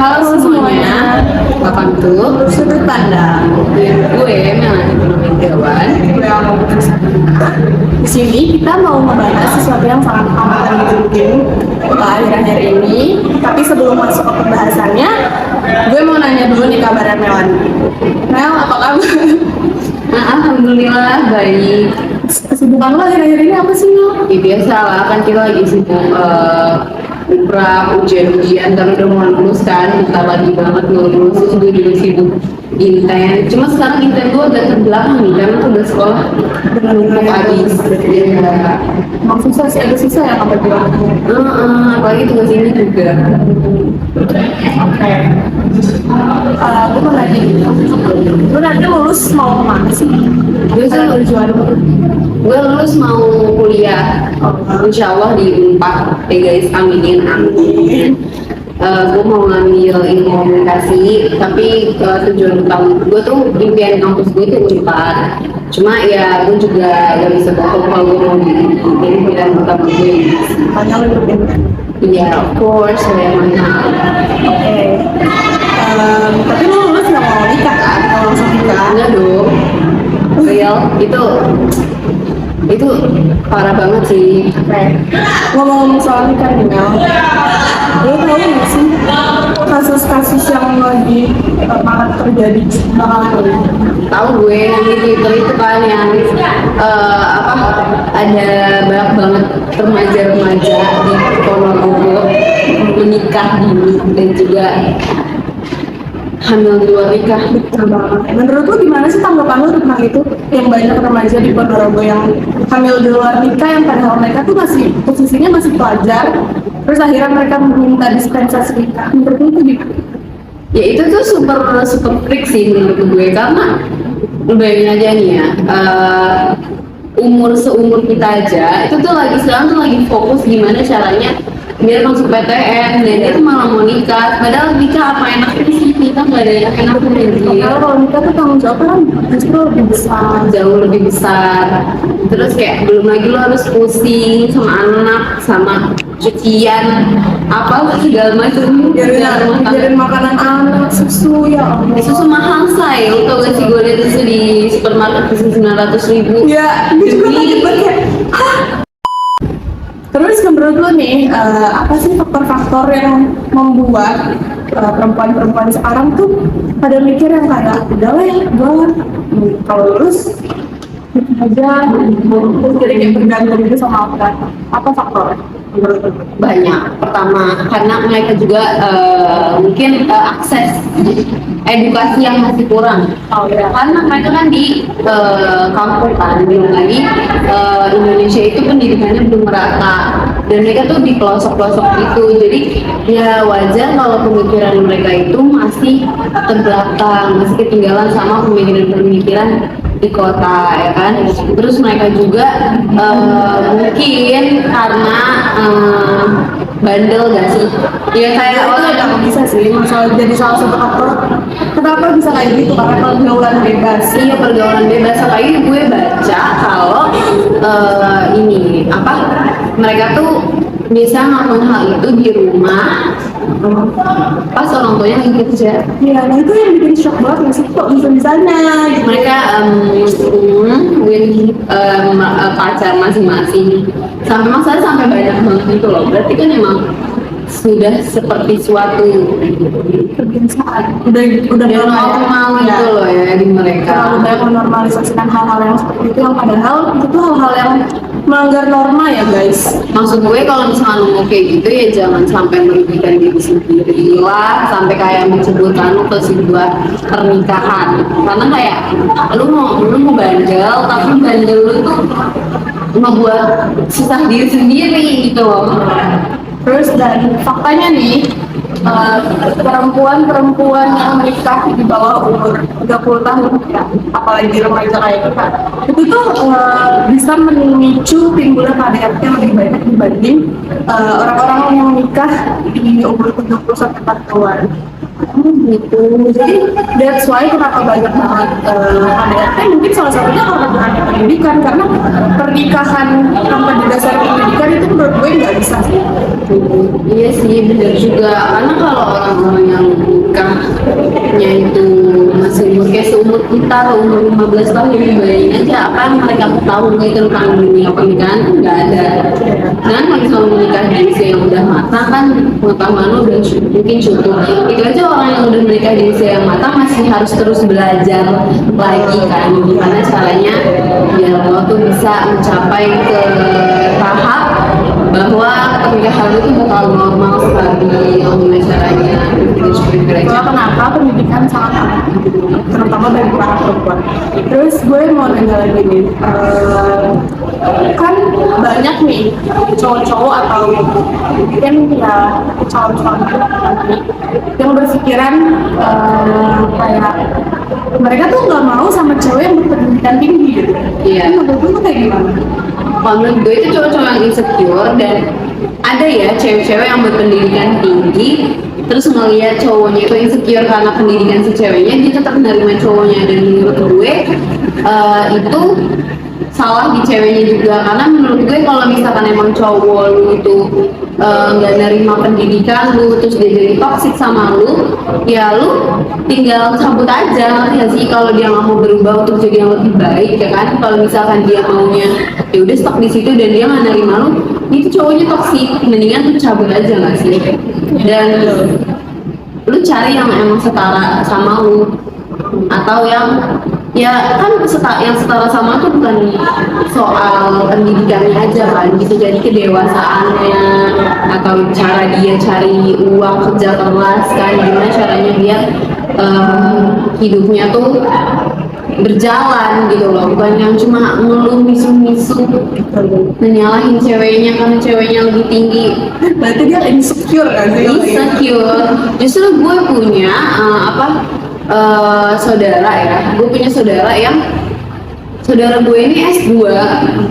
Halo semuanya, welcome to Sudut Pandang. gue Melanie Purnawirawan. Di sini kita mau membahas sesuatu yang sangat amat penting akhir-akhir ini. Tapi sebelum masuk ke pembahasannya, gue mau nanya dulu nih kabarnya Melanie. Mel, apa kabar? Nah, alhamdulillah baik. Kesibukan lo akhir-akhir ini apa sih, Mel? Ya biasa lah, kan kita lagi sibuk ujian-ujian karena udah mau lulus kan, bentar lagi banget mau lulus, terus gue juga sibuk inten. Cuma sekarang inten gue agak terbelakang nih, karena tuh udah sekolah Dengan numpuk habis. Ya, Emang susah sih, agak susah ya kabar bilang. apalagi tugas ini juga. Oke. Gue mau nanya, lu nanti lulus mau kemana sih? Gue sih tujuan lu. gue lulus mau kuliah, insya Allah di Unpad ya guys, aminin amin. Gue mau ngambil ilmu komunikasi, tapi tujuan utama gue tuh impian kampus gue tuh Unpad. Cuma ya gue juga gak bisa bohong kalau gue mau di pilihan utama gue. Tanya lu dulu. Iya, of course, saya mana. Oke. Tapi lu lulus nggak mau nikah kan? Mau langsung nikah? Enggak dong, real itu parah banget sih. Oke. Ngomong-ngomong soal nikah nih Mel, lu tahu nggak sih kasus-kasus yang lagi marak terjadi belakangan ini? Tahu gue yang di Twitter itu kan yang apa, ada banyak banget remaja-remaja di Ponorogo menikah dini dan juga hamil di luar nikah. Betul banget. Menurut lu gimana sih tanggapan lu tentang itu? Yang banyak remaja di Ponorogo yang hamil di luar nikah, yang padahal mereka tuh masih posisinya masih pelajar, terus akhirnya mereka meminta dispensasi nikah. Menurut lu itu gimana? Ya itu tuh super super freak sih menurut gue, karena lu bayangin aja nih ya, umur seumur kita aja itu tuh lagi sekarang tuh lagi fokus gimana caranya biar masuk PTN, dan dia tuh malah mau nikah. Padahal nikah apa enaknya sih, kita nggak ada yang enak Kalau nikah tuh tanggung jawabnya kan justru lebih besar. jauh lebih besar. Terus kayak belum lagi lo harus pusing sama anak, sama cucian apa segala macam, Biarin makanan anak, susu ya Allah. susu mahal say, lo tau gak sih gue liat susu di supermarket susu 900.000. Ya, gue juga kaget banget kayak, hah? Terus menurut lo nih, apa sih faktor-faktor yang membuat perempuan-perempuan sekarang tuh pada mikir yang kayak, udah lah ya, gue kalau lulus nikah aja, terus jadi kayak bergantung gitu sama apa faktornya? Menurut lo? Banyak. Pertama karena mereka juga mungkin akses edukasi yang masih kurang. Oh ya. Karena mereka kan di kampung kan, belum lagi Indonesia itu pendidikannya belum merata, dan mereka tuh di pelosok-pelosok gitu. Jadi ya wajar kalau pemikiran mereka itu masih terbelakang, masih ketinggalan sama pemikiran-pemikiran di kota ya kan. Terus mereka juga mungkin karena bandel gak sih? Ya kayak Itu nggak bisa sih, masalah jadi salah satu faktor kenapa bisa kayak gitu, karena pergaulan bebas. iya, pergaulan bebas. Apalagi gue baca kalau ini apa, mereka tuh bisa ngelakuin hal itu di rumah pas orang tuanya lagi kerja. Iya, nah itu yang bikin shock banget nggak sih, kok bisa-bisanya gitu. Mereka mungkin pacar masing-masing sampai masalah sampai banyak banget gitu loh. Berarti kan emang sudah seperti suatu Kebiasaan udah normal gitu loh ya di mereka. terlalu banyak menormalisasikan hal-hal yang seperti itu, yang padahal itu tuh hal-hal yang melanggar norma ya guys. Maksud gue kalau misalnya lu mau kayak gitu ya jangan sampai merugikan diri sendiri lah, sampai kayak menceburkan lu ke sebuah pernikahan. Karena kayak lu mau bandel, tapi bandel lu tuh ngebuat susah diri sendiri gitu loh. Terus dan faktanya nih, perempuan-perempuan yang menikah di bawah umur 30 tahun ya, apalagi remaja kayak kita, itu tuh bisa memicu timbulnya KDRT yang lebih banyak dibanding orang-orang yang menikah di umur 70 sampai 40-an. gitu. Jadi that's why kenapa banyak banget KDRT, mungkin salah satunya karena kurangnya pendidikan, karena pernikahan tanpa didasari pendidikan itu menurut gue nggak bisa sih. Iya sih, benar juga. Karena kalau orang-orang yang nikahnya itu masih umur kayak seumur kita, umur 15 tahun, bayangin aja apa yang mereka ketahui tentang dunia pernikahan kan nggak ada. Kan kalau misalnya menikah di usia yang udah matang kan pengetahuan lo udah mungkin cukup. Itu aja orang yang udah menikah di usia yang matang masih harus terus belajar lagi kan gimana caranya biar lo tuh bisa mencapai ke tahap bahwa pernikahan itu bakal normal, stabil, gimana caranya dan seperti itu. Itulah kenapa pendidikan sangat amat penting, terutama bagi para perempuan. Terus gue mau nanya lagi nih, kan banyak nih cowok-cowok atau mungkin ya cowok-cowok yang berpikiran kayak mereka tuh nggak mau sama cewek yang berpendidikan tinggi gitu. Iya. Menurut lu tuh kayak gimana? Kalau menurut gue itu cowok-cowok yang insecure, dan ada ya cewek-cewek yang berpendidikan tinggi terus ngeliat cowoknya itu insecure karena pendidikan si ceweknya, dia tetap menerima cowoknya. Dan menurut gue itu salah di ceweknya juga, karena menurut gue kalau misalkan emang cowok lu itu nggak nerima pendidikan lu terus dia jadi toxic sama lu, ya lu tinggal cabut aja, ngerti gak sih? Kalau dia nggak mau berubah untuk jadi yang lebih baik, ya kan? Kalau misalkan dia maunya ya udah stuck di situ dan dia nggak nerima lu, itu cowoknya toxic, mendingan lu cabut aja nggak sih? Dan lu cari yang emang setara sama lu, atau yang ya kan yang setara sama tuh bukan soal pendidikannya aja kan, bisa jadi kedewasaannya atau cara dia cari uang kerja keras kan, gimana caranya dia hidupnya tuh berjalan gitu loh, bukan yang cuma ngeluh misu-misu menyalahin ceweknya karena ceweknya lebih tinggi. Berarti dia insecure kan sih? Insecure. Justru gue punya saudara ya, gue punya saudara yang saudara gue ini S2,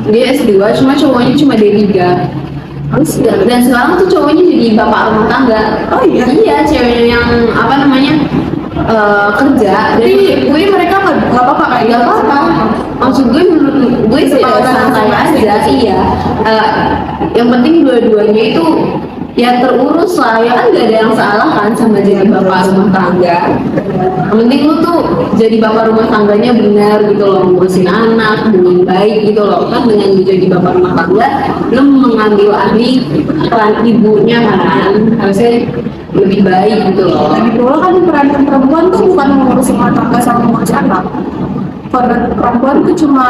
dia S2 cuma cowoknya cuma D3. Dan sekarang tuh cowoknya jadi bapak rumah tangga. Oh iya? Iya, ceweknya yang kerja. Jadi gue mereka nggak apa-apa kayak Gak apa-apa. Maksud gue menurut gue sih santai aja. Iya. Yang penting dua-duanya itu ya terurus lah, ya kan gak ada yang salah kan sama jadi bapak rumah tangga. Yang penting lu tuh jadi bapak rumah tangganya benar gitu loh, ngurusin anak dengan baik gitu loh. Kan dengan jadi bapak rumah tangga lu mengambil alih peran ibunya kan, harusnya lebih baik gitu loh. lagi pula kan peran perempuan tuh bukan mengurus rumah tangga sama mengurus anak. Peran perempuan itu cuma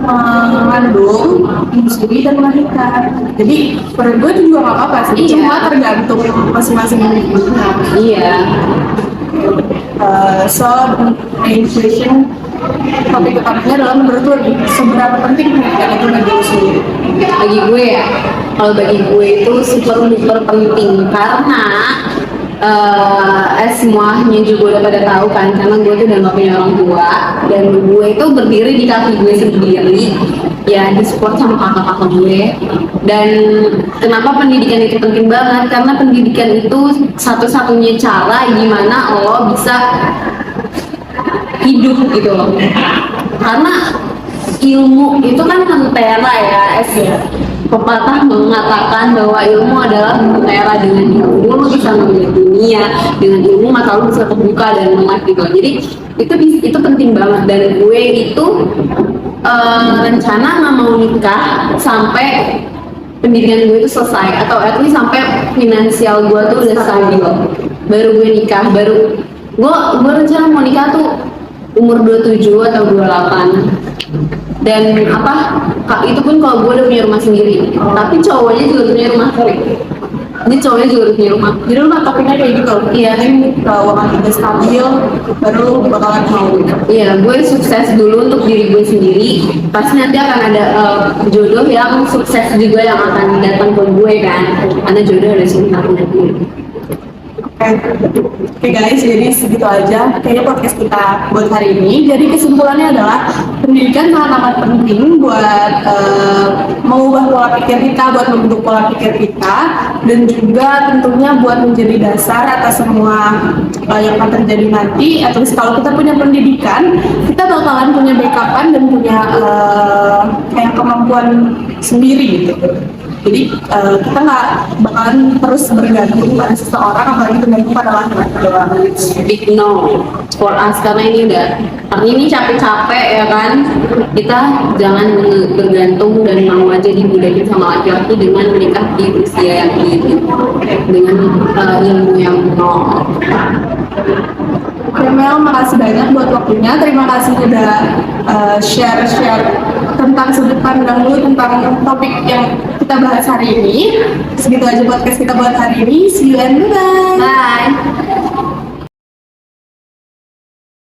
mengandung, menyusui dan melahirkan. Jadi menurut gue itu juga nggak apa-apa sih. Iya. Cuma tergantung masing-masing individunya. Iya. So main question, topik utamanya adalah menurut lo nih, seberapa penting pendidikan itu bagi lo sendiri? Bagi gue ya, kalau bagi gue itu super penting, karena semuanya juga udah pada tahu kan, karena gue tuh udah gak punya orang tua dan gue itu berdiri di kaki gue sendiri ya, disupport sama kakak-kakak gue. Dan kenapa pendidikan itu penting banget, karena pendidikan itu satu-satunya cara gimana lo bisa hidup gitu loh. Karena ilmu itu kan lentera ya, pepatah mengatakan bahwa ilmu adalah lentera, dengan ilmu lo bisa melihat dunia, dengan ilmu mata lo bisa terbuka dan melek gitu. Jadi itu penting banget. Dan gue itu rencana nggak mau nikah sampai pendidikan gue itu selesai, atau at least sampai finansial gue tuh udah stabil, baru gue nikah. Baru gue rencana mau nikah tuh umur 27 atau 28. Dan itu pun kalau gue udah punya rumah sendiri. Tapi cowoknya juga punya rumah sendiri. Ini cowoknya juga udah punya rumah. Jadi lo topiknya kayak gitu. Iya. Kalau uang kita stabil, baru bakalan mau. Iya, gue sukses dulu untuk diri gue sendiri. Pasti nanti akan ada jodoh yang sukses juga yang akan datang ke gue kan. Karena jodoh ada sebenarnya gue. Oke guys, jadi segitu aja kayaknya podcast kita buat hari ini. Jadi kesimpulannya adalah pendidikan sangat amat penting buat mengubah pola pikir kita, buat membentuk pola pikir kita, dan juga tentunya buat menjadi dasar atas semua yang akan terjadi nanti. Atau kalau kita punya pendidikan, kita bakalan punya backupan dan punya kayak kemampuan sendiri gitu. Jadi kita nggak bakalan terus bergantung pada seseorang, apalagi bergantung pada laki-laki doang. Big no for us, karena ini udah ini capek-capek ya kan. Kita jangan bergantung dan mau aja dibudakin sama laki-laki dengan menikah di usia yang ini dengan ilmu yang nol. Oke Mel, makasih banyak buat waktunya. Terima kasih udah share tentang sudut pandang lu tentang topik yang kita bahas hari ini. Segitu aja podcast kita buat hari ini. See you and bye. Bye.